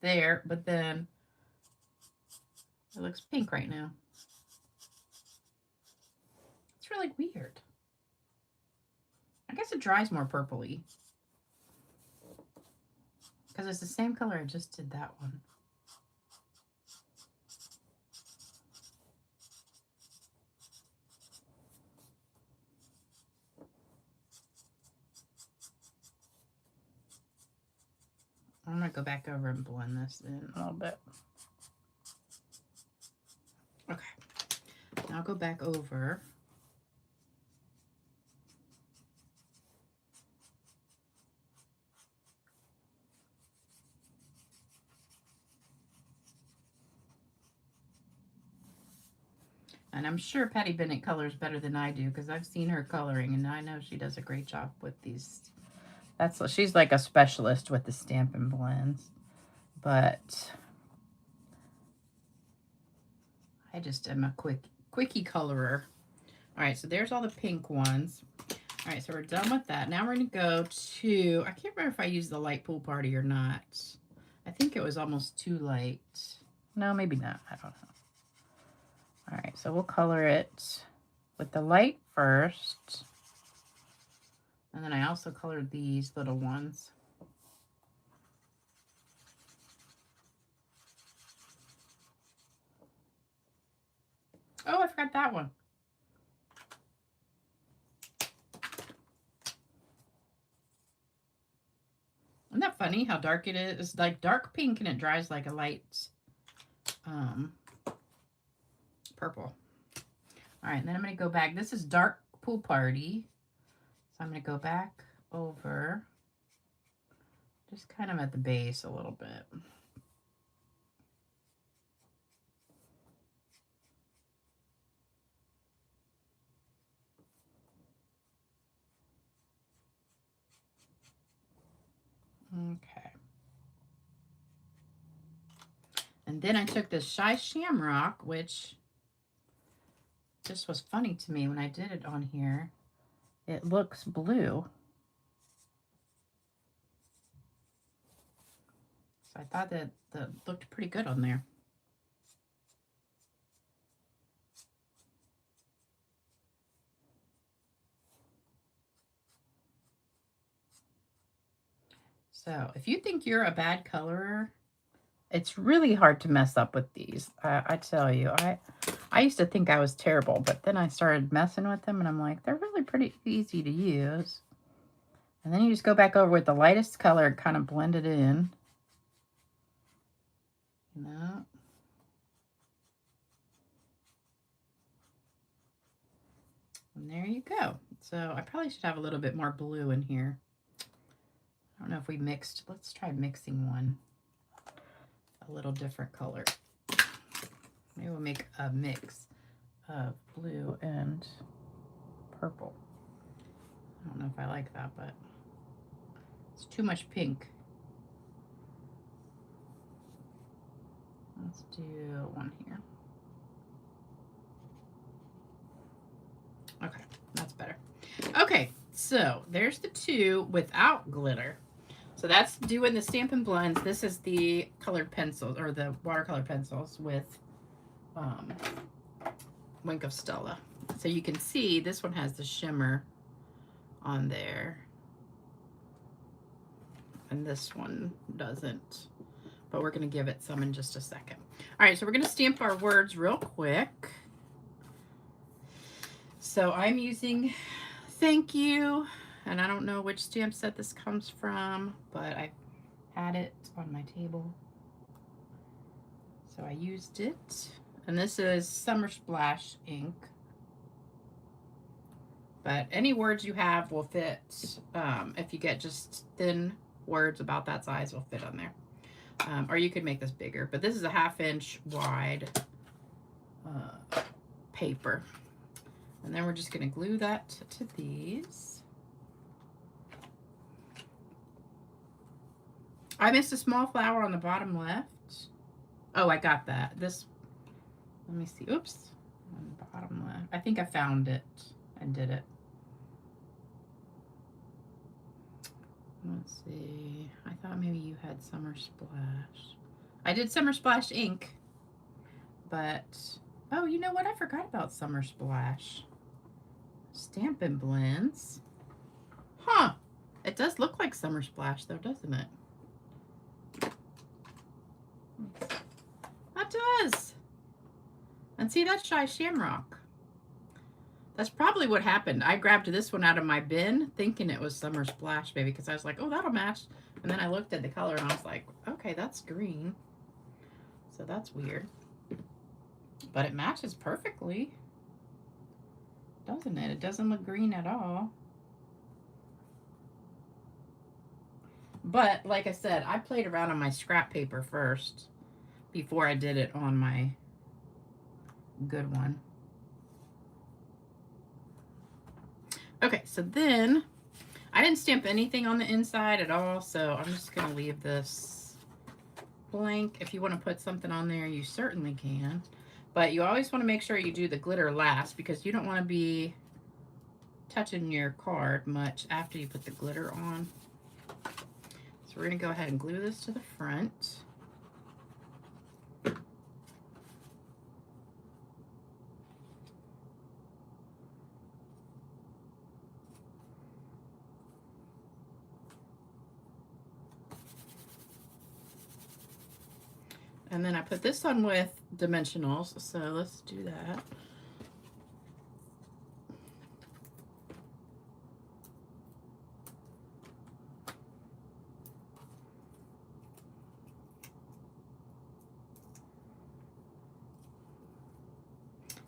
there, but then it looks pink right now. It's really weird. I guess it dries more purpley. Because it's the same color I just did that one. I'm going to go back over and blend this in a little bit. Okay. Now I'll go back over. And I'm sure Patty Bennett colors better than I do because I've seen her coloring and I know she does a great job with these. She's like a specialist with the Stampin' blends. But I just am a quickie colorer. All right, so there's all the pink ones. All right, so we're done with that. Now we're going to go to, I can't remember if I used the light Pool Party or not. I think it was almost too light. No, maybe not. I don't know. All right, so we'll color it with the light first. And then I also colored these little ones. Oh, I forgot that one. Isn't that funny how dark it is? It's like dark pink and it dries like a light purple. All right, and then I'm going to go back. This is dark pool party. So I'm going to go back over, just kind of at the base a little bit. Okay. And then I took this Shy Shamrock, which just was funny to me when I did it on here. It looks blue. So I thought that looked pretty good on there. So if you think you're a bad colorer, it's really hard to mess up with these. I tell you, I used to think I was terrible, but then I started messing with them and I'm like, they're really pretty easy to use. And then you just go back over with the lightest color and kind of blend it in. You know? And there you go. So I probably should have a little bit more blue in here. I don't know if we mixed. Let's try mixing one. A little different color. Maybe we'll make a mix of blue and purple. I don't know if I like that, but it's too much pink. Let's do one here. Okay, that's better. Okay, so there's the two without glitter. So that's doing the Stampin' Blends. This is the colored pencils, or the watercolor pencils with Wink of Stella. So you can see this one has the shimmer on there. And this one doesn't. But we're going to give it some in just a second. All right, so we're going to stamp our words real quick. So I'm using Thank You. And I don't know which stamp set this comes from, but I had it on my table. So I used it. And this is Summer Splash ink. But any words you have will fit. If you get just thin words about that size, will fit on there. Or you could make this bigger. But this is a 1/2 inch wide paper. And then we're just going to glue that to these. I missed a small flower on the bottom left. Oh, I got that. This, let me see. Oops. On the bottom left. I think I found it and did it. Let's see. I thought maybe you had Summer Splash. I did Summer Splash ink, but, oh, you know what? I forgot about Summer Splash. Stampin' Blends. Huh. It does look like Summer Splash, though, doesn't it? That does. And see, that's Shy Shamrock. That's probably what happened. I grabbed this one out of my bin thinking it was Summer Splash, baby, because I was like, oh, that'll match. And then I looked at the color and I was like, okay, that's green. So that's weird. But it matches perfectly, doesn't it? It doesn't look green at all. But like I said, I played around on my scrap paper first before I did it on my good one. Okay, so then I didn't stamp anything on the inside at all, so I'm just going to leave this blank. If you want to put something on there, you certainly can. But you always want to make sure you do the glitter last, because you don't want to be touching your card much after you put the glitter on. So we're going to go ahead and glue this to the front. And then I put this on with dimensionals, so let's do that.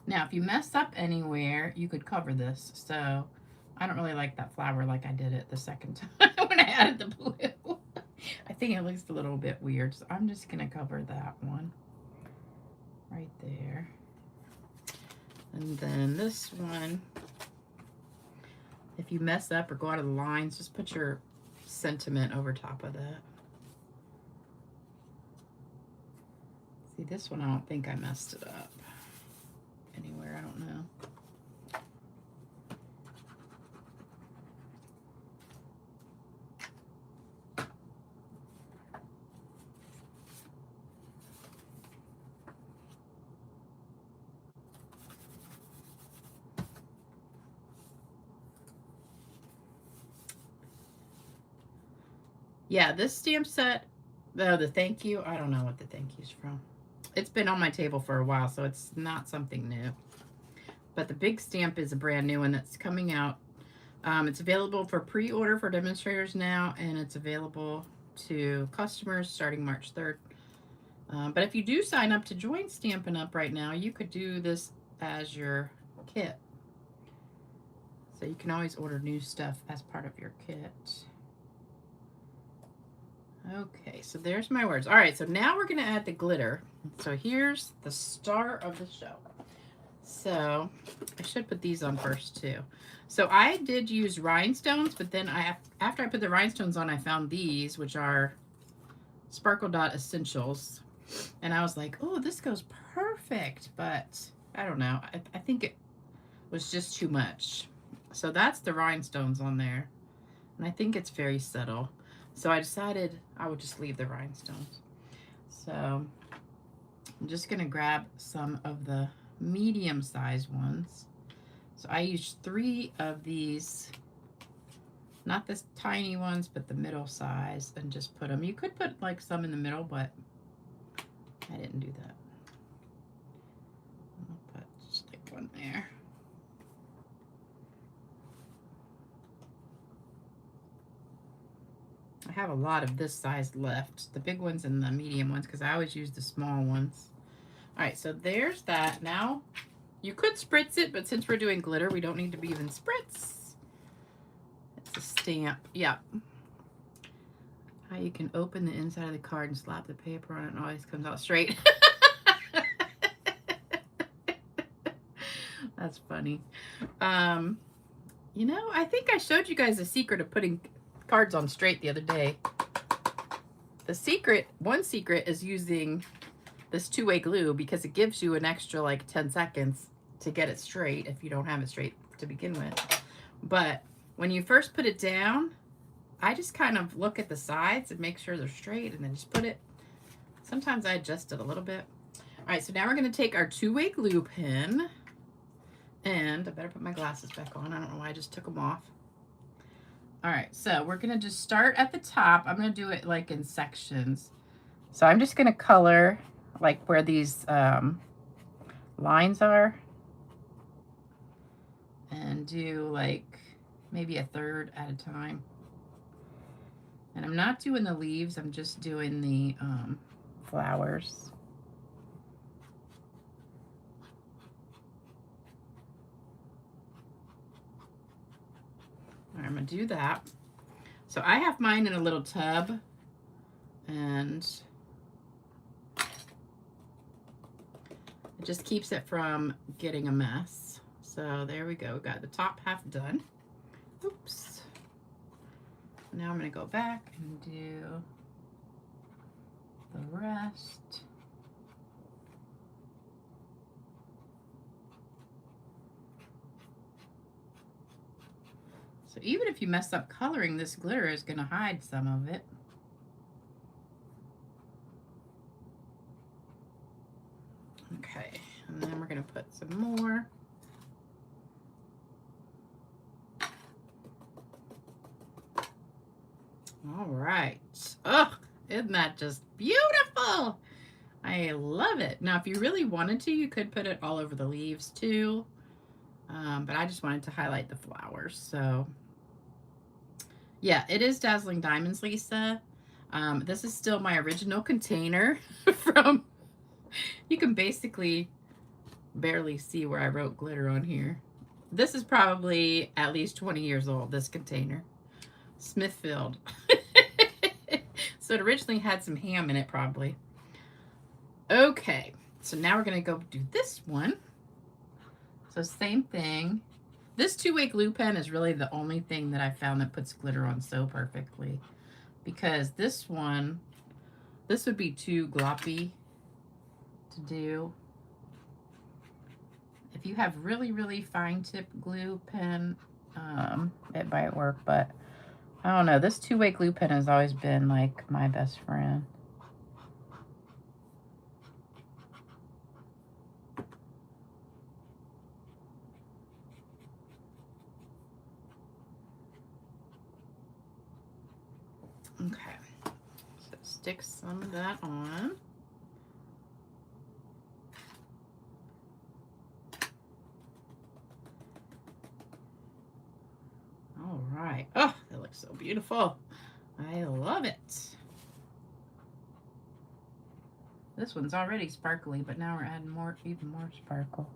Now, if you mess up anywhere, you could cover this. So I don't really like that flower like I did it the second time when I added the blue. I think it looks a little bit weird, so I'm just gonna cover that one right there. And then this one, if you mess up or go out of the lines, just put your sentiment over top of that. See, this one, I don't think I messed it up anywhere, I don't know. Yeah, this stamp set, the thank you, I don't know what the thank you's from. It's been on my table for a while, so it's not something new. But the big stamp is a brand new one that's coming out. It's available for pre-order for demonstrators now, and it's available to customers starting March 3rd. But if you do sign up to join Stampin' Up! Right now, you could do this as your kit. So you can always order new stuff as part of your kit. Okay, so there's my words. All right, so now we're gonna add the glitter. So here's the star of the show. So I should put these on first too. So I did use rhinestones, but then after I put the rhinestones on, I found these, which are Sparkle Dot Essentials. And I was like, oh, this goes perfect, but I don't know. I think it was just too much. So that's the rhinestones on there. And I think it's very subtle. So I decided I would just leave the rhinestones. So I'm just gonna grab some of the medium-sized ones. So I used 3 of these, not the tiny ones, but the middle size, and just put them. You could put like some in the middle, but I didn't do that. I'll put just like one there. I have a lot of this size left, the big ones and the medium ones, because I always use the small ones. All right, so there's that. Now, you could spritz it, but since we're doing glitter, we don't need to be even spritz. It's a stamp, yeah. How you can open the inside of the card and slap the paper on it and it always comes out straight. That's funny. You know, I think I showed you guys the secret of putting cards on straight the other day. The secret, one secret, is using this two-way glue because it gives you an extra like 10 seconds to get it straight if you don't have it straight to begin with. But when you first put it down, I just kind of look at the sides and make sure they're straight and then just put it. Sometimes I adjust it a little bit. All right, so now we're going to take our two-way glue pen, and I better put my glasses back on. I don't know why I just took them off. All right, so we're going to just start at the top. I'm going to do it like in sections. So I'm just going to color like where these lines are, and do like maybe a third at a time. And I'm not doing the leaves, I'm just doing the flowers. All right, I'm gonna do that. So I have mine in a little tub, and it just keeps it from getting a mess. So there we go, we got the top half done. Oops. Now I'm going to go back and do the rest. So even if you mess up coloring, this glitter is going to hide some of it. Okay, and then we're going to put some more. All right. Oh, isn't that just beautiful? I love it. Now, if you really wanted to, you could put it all over the leaves too. But I just wanted to highlight the flowers. So yeah, it is Dazzling Diamonds, Lisa. This is still my original container from, you can basically barely see where I wrote glitter on here. This is probably at least 20 years old, this container. Smithfield. So it originally had some ham in it, probably. Okay, so now we're gonna go do this one. So same thing. This two-way glue pen is really the only thing that I found that puts glitter on so perfectly, because this one, this would be too gloppy to do. If you have really, really fine tip glue pen, it might work, but I don't know. This two-way glue pen has always been like my best friend. Okay, so stick some of that on. All right. Oh, that looks so beautiful. I love it. This one's already sparkly, but now we're adding more, even more sparkle.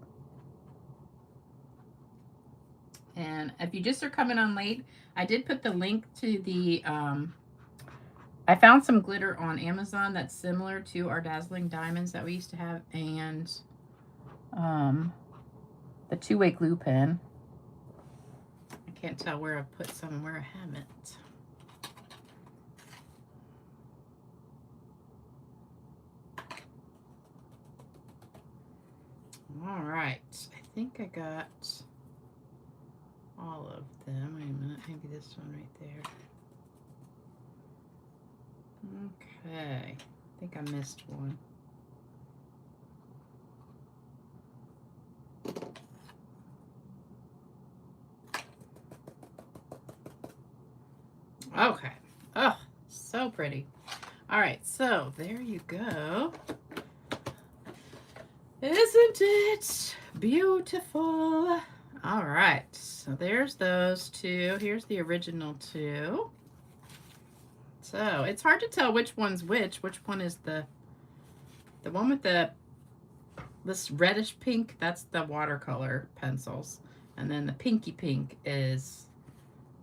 And if you just are coming on late, I did put the link to the, I found some glitter on Amazon that's similar to our Dazzling Diamonds that we used to have, and the two-way glue pen. I can't tell where I put some and where I haven't. All right, I think I got all of them. Wait a minute, maybe this one right there. Okay, I think I missed one. Okay, oh, so pretty. All right, so there you go. Isn't it beautiful? All right, so there's those two. Here's the original two. So it's hard to tell which one's which. Which one is the one with this reddish pink? That's the watercolor pencils, and then the pinky pink is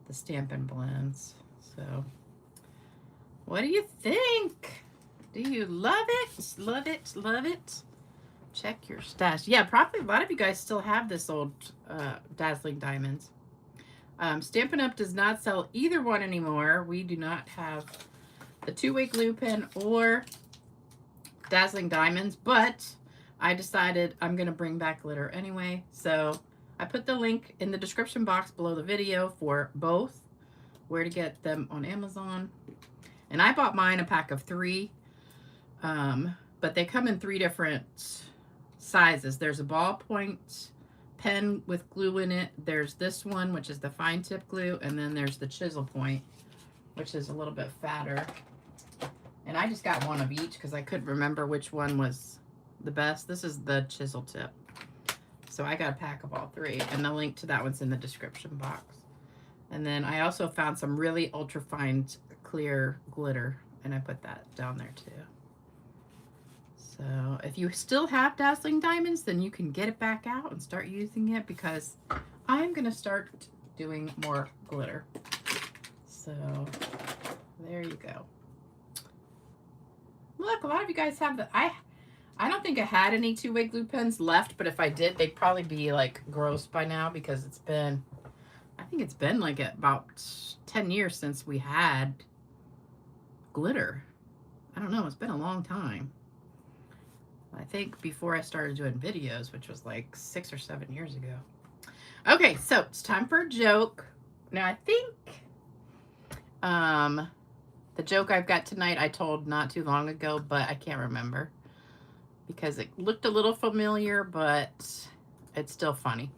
the Stampin' blends. So what do you think? Do you love it? Love it? Love it? Check your stash. Yeah, probably a lot of you guys still have this old Dazzling Diamonds. Stampin' Up! Does not sell either one anymore. We do not have the two-way glue pen or Dazzling Diamonds, but I decided I'm going to bring back glitter anyway. So I put the link in the description box below the video for both, where to get them on Amazon. And I bought mine a pack of 3, but they come in 3 different sizes. There's a ballpoint pen with glue in it. There's this one, which is the fine tip glue, and then there's the chisel point, which is a little bit fatter. And I just got one of each because I couldn't remember which one was the best. This is the chisel tip. So I got a pack of all 3, and the link to that one's in the description box. And then I also found some really ultra fine clear glitter, and I put that down there too. So if you still have Dazzling Diamonds, then you can get it back out and start using it, because I'm going to start doing more glitter. So there you go. Look, a lot of you guys have the, I don't think I had any two-way glue pens left, but if I did, they'd probably be like gross by now, because it's been, I think it's been like about 10 years since we had glitter. I don't know, it's been a long time. I think before I started doing videos, which was like 6 or 7 years ago. Okay, so it's time for a joke. Now I think the joke I've got tonight I told not too long ago, but I can't remember because it looked a little familiar, but it's still funny.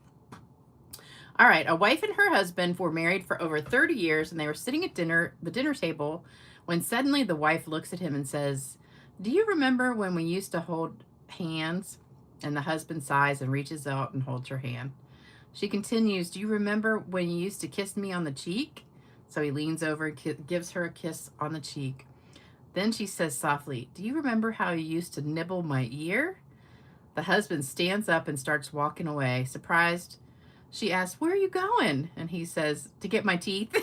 All right, a wife and her husband were married for over 30 years, and they were sitting at the dinner table, when suddenly the wife looks at him and says, "Do you remember when we used to hold hands?" And the husband sighs and reaches out and holds her hand. She continues, "Do you remember when you used to kiss me on the cheek?" So he leans over and gives her a kiss on the cheek. Then she says softly, "Do you remember how you used to nibble my ear?" The husband stands up and starts walking away. Surprised, she asks, "Where are you going?" And he says, "To get my teeth."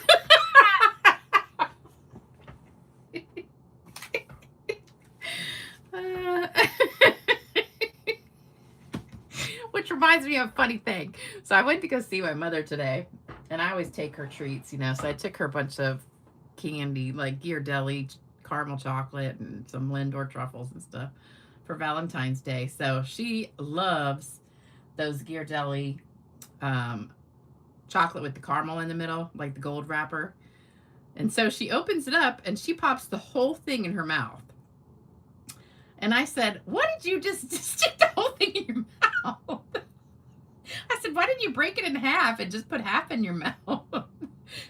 Which reminds me of a funny thing. So I went to go see my mother today, and I always take her treats, you know. So I took her a bunch of candy, like Ghirardelli caramel chocolate and some Lindor truffles and stuff for Valentine's Day. So she loves those Ghirardelli chocolate with the caramel in the middle, like the gold wrapper. And so she opens it up and she pops the whole thing in her mouth. And I said, "What did you just stick the whole thing in your mouth?" I said, "Why didn't you break it in half and just put half in your mouth?"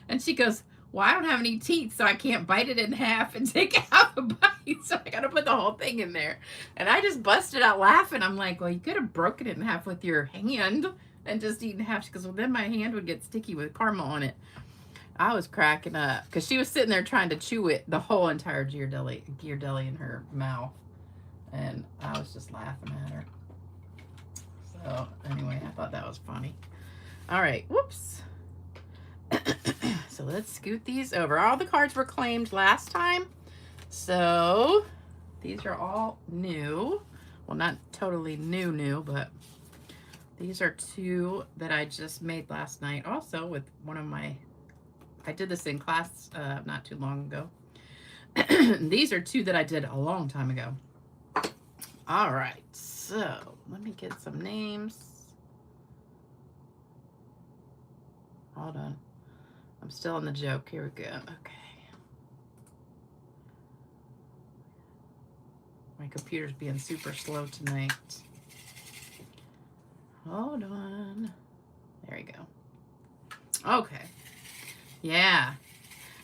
And she goes, "Well, I don't have any teeth, so I can't bite it in half and take half a bite. So I got to put the whole thing in there." And I just busted out laughing. I'm like, "Well, you could have broken it in half with your hand and just eaten half." She goes, "Well, then my hand would get sticky with caramel on it." I was cracking up because she was sitting there trying to chew it, the whole entire Ghirardelli in her mouth. And I was just laughing at her. So anyway, I thought that was funny. All right, whoops. So let's scoot these over. All the cards were claimed last time. So these are all new. Well, not totally new, but these are two that I just made last night. Also with one of my, I did this in class not too long ago. These are two that I did a long time ago. All right, so let me get some names. Hold on. I'm still on the joke. Here we go. Okay. My computer's being super slow tonight. Hold on. There we go. Okay. Yeah.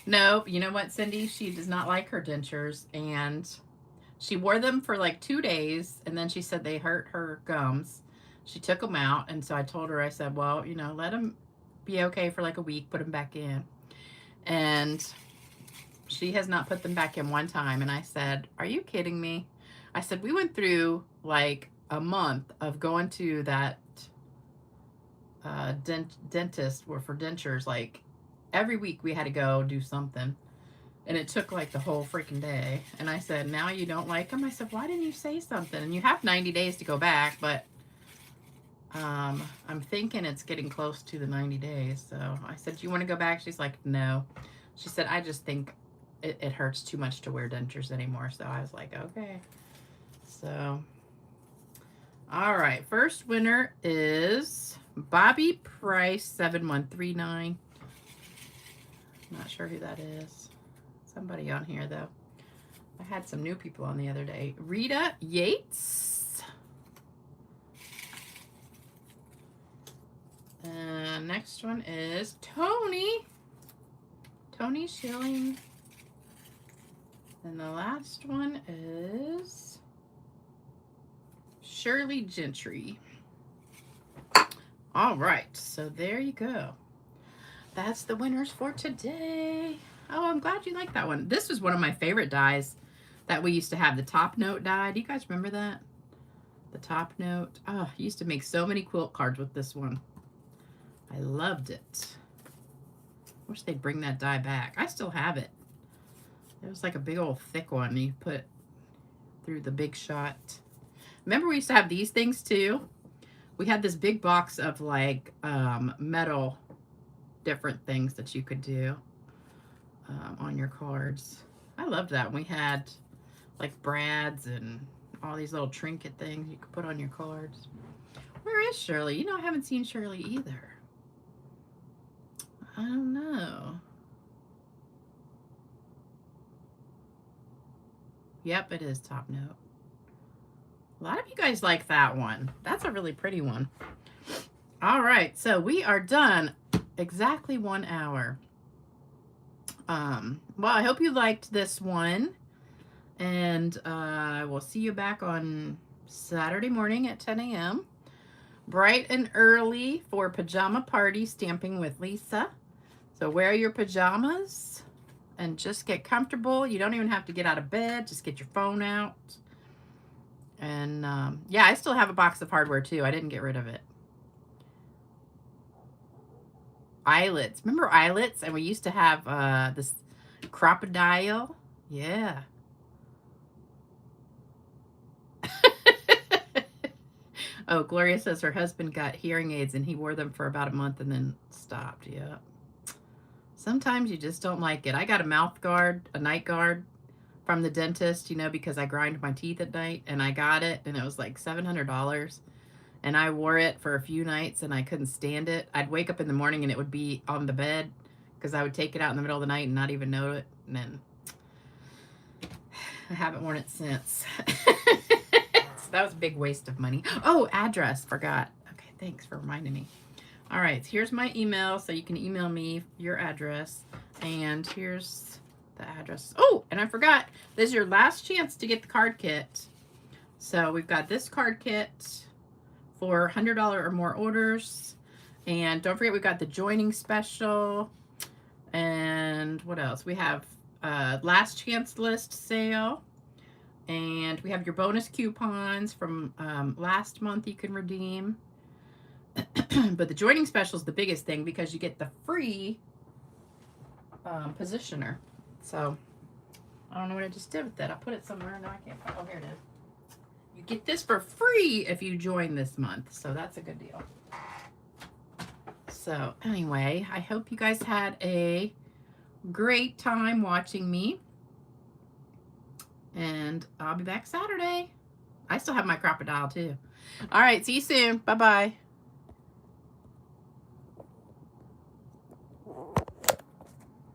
Nope. You know what, Cindy? She does not like her dentures, and she wore them for like 2 days, and then she said they hurt her gums. She took them out, and so I told her, I said, "Well, you know, let them be okay for like a week, put them back in." And she has not put them back in one time. And I said, "Are you kidding me?" I said, "We went through like a month of going to that dentist for dentures. Like every week we had to go do something. And it took like the whole freaking day." And I said, "Now you don't like them?" I said, "Why didn't you say something? And you have 90 days to go back, but I'm thinking it's getting close to the 90 days. So I said, "Do you want to go back?" She's like, "No." She said, "I just think it hurts too much to wear dentures anymore." So I was like, okay. So, all right. First winner is Bobby Price 7139. Not sure who that is. Somebody on here, though. I had some new people on the other day. Rita Yates. And next one is Tony Schilling. And the last one is Shirley Gentry. All right, so there you go. That's the winners for today. Oh, I'm glad you like that one. This was one of my favorite dies that we used to have, the top note die. Do you guys remember that? The top note. Oh, I used to make so many quilt cards with this one. I loved it. Wish they'd bring that die back. I still have it. It was like a big old thick one you put through the Big Shot. Remember we used to have these things too? We had this big box of like metal different things that you could do on your cards. I loved that. We had like brads and all these little trinket things you could put on your cards. Where is Shirley? You know, I haven't seen Shirley either. I don't know. Yep, it is top note. A lot of you guys like that one. That's a really pretty one. All right, so we are done. Exactly 1 hour. Well, I hope you liked this one. And I will see you back on Saturday morning at 10 a.m. Bright and early for Pajama Party Stamping with Lisa. So wear your pajamas and just get comfortable. You don't even have to get out of bed. Just get your phone out And yeah, I still have a box of hardware too. I didn't get rid of it. Eyelets. Remember eyelets? And we used to have this crocodile. Yeah. Oh, Gloria says her husband got hearing aids and he wore them for about a month and then stopped. Yeah. Sometimes you just don't like it. I got a mouth guard, a night guard from the dentist, you know, because I grind my teeth at night, and I got it and it was like $700. And I wore it for a few nights and I couldn't stand it. I'd wake up in the morning and it would be on the bed because I would take it out in the middle of the night and not even know it. And then I haven't worn it since. So that was a big waste of money. Oh, address, forgot. Okay, thanks for reminding me. All right, here's my email, so you can email me your address. And here's the address. Oh, and I forgot, this is your last chance to get the card kit. So we've got this card kit for $100 or more orders. And don't forget, we've got the joining special. And what else? We have last chance list sale. And we have your bonus coupons from last month you can redeem. But the joining special is the biggest thing because you get the free positioner. So I don't know what I just did with that. I put it somewhere. No, I can't find. Oh, here it is. You get this for free if you join this month. So that's a good deal. So anyway, I hope you guys had a great time watching me. And I'll be back Saturday. I still have my crocodile too. All right, see you soon. Bye-bye.